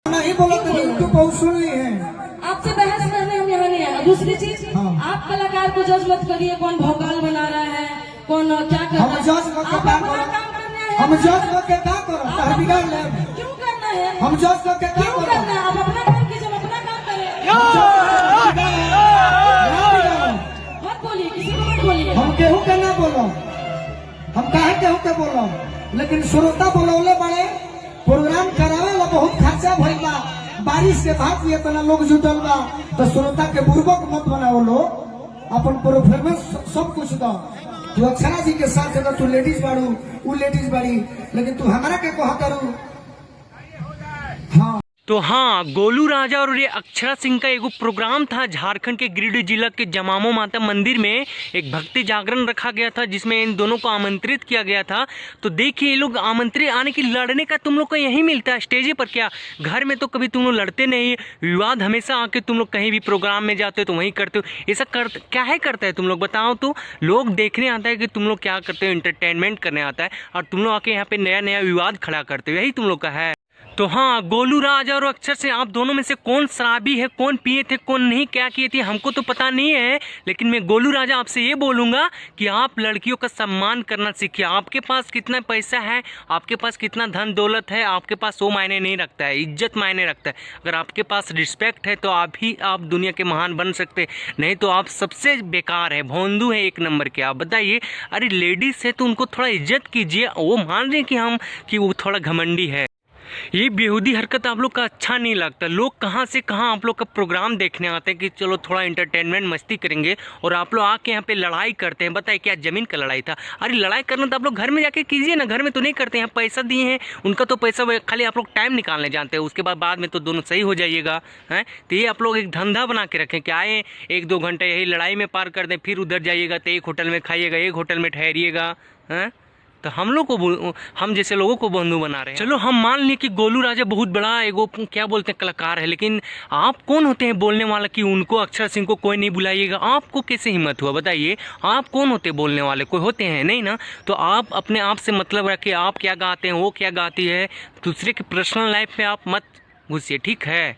नहीं बोला तो तो बहुत सुन ली है। आपसे बहस करने हम यहाँ नहीं आए। दूसरी चीज, हाँ। आप कलाकार को जज मत करिए कौन भोकाल बना रहा है, कौन क्या कर रहा हम है। जज करके आप क्या अपना करो? काम करने आए हम हैं। जज करके क्या करो? चाहे बिगाड़ ले। क्यों करना है? हम जज करके क्या क्यों करो? करना है? आप अपना काम कीजिए, हम अपना काम करें। मत बोलिए, किसी को मत बोलिए। हम केहू के ना बोलो, हम काहे केहू के बोलो, लेकिन श्रोता बोलौले बड़े प्रोग्राम करावे ला बहुत खर्चा भइल बा, बारिश के भाग ये तना लोग जुटल बा, तो श्रोता के बुर्बक मत बनाओ लो, अपन परफॉर्मेंस सब कुछ दो। तू अक्षरा जी के साथ अगर तू लेडीज बाड़ू, वो लेडीज बाड़ी, लेकिन तू हमारा के कहा करू। हाँ तो हाँ, गोलू राजा और ये अक्षरा सिंह का एगो प्रोग्राम था झारखंड के गिरिडीह जिला के जमामो माता मंदिर में। एक भक्ति जागरण रखा गया था जिसमें इन दोनों को आमंत्रित किया गया था। तो देखिए, ये लोग आमंत्रित आने की लड़ने का तुम लोग को यही मिलता है स्टेज पर। क्या घर में तो कभी तुम लोग लड़ते नहीं, विवाद हमेशा आके तुम लोग कहीं भी प्रोग्राम में जाते हो तो वहीं करते हो। ऐसा क्या है करता है तुम लोग बताओ तो? लोग देखने आता है कि तुम लोग क्या करते हो, इंटरटेनमेंट करने आता है, और तुम लोग आके यहाँ पे नया नया विवाद खड़ा करते हो। यही तुम लोग का है। तो हाँ, गोलू राजा और अक्षर से आप दोनों में से कौन शराबी है, कौन पिए थे, कौन नहीं, क्या किए थे, हमको तो पता नहीं है। लेकिन मैं गोलू राजा आपसे ये बोलूँगा कि आप लड़कियों का सम्मान करना सीखिए। आपके पास कितना पैसा है, आपके पास कितना धन दौलत है, आपके पास वो मायने नहीं रखता है, इज्जत मायने रखता है। अगर आपके पास रिस्पेक्ट है तो आप दुनिया के महान बन सकते, नहीं तो आप सबसे बेकार है, भोंदू है एक नंबर के। आप बताइए, अरे लेडीज़ है तो उनको थोड़ा इज्जत कीजिए। वो मान रहे हैं कि वो थोड़ा घमंडी है। ये बेहूदी हरकत आप लोग का अच्छा नहीं लगता। लोग कहाँ से कहाँ आप लोग का प्रोग्राम देखने आते हैं कि चलो थोड़ा एंटरटेनमेंट मस्ती करेंगे, और आप लोग आके यहाँ पे लड़ाई करते हैं। बताइए, क्या ज़मीन का लड़ाई था? अरे लड़ाई करना तो आप लोग घर में जाके कीजिए ना, घर में तो नहीं करते हैं। पैसा दिए हैं, उनका तो पैसा खाली आप लोग टाइम निकालने जानते हैं, उसके बाद में तो दोनों सही हो जाइएगा। हैं तो ये आप लोग एक धंधा बना के रखें कि आए 1-2 घंटे यही लड़ाई में पार कर दें, फिर उधर जाइएगा तो एक होटल में खाइएगा, एक होटल में ठहरिएगा। हैं तो हम जैसे लोगों को बंधु बना रहे हैं। चलो हम मान लें कि गोलू राजा बहुत बड़ा एगो क्या बोलते हैं कलाकार है, लेकिन आप कौन होते हैं बोलने वाला कि उनको अक्षरा सिंह को कोई नहीं बुलाइएगा? आपको कैसे हिम्मत हुआ बताइए? आप कौन होते हैं बोलने वाले? कोई होते हैं नहीं ना। तो आप अपने आप से मतलब रखिए, आप क्या गाते हैं, वो क्या गाती है, दूसरे के पर्सनल लाइफ में आप मत घुसिए, ठीक है?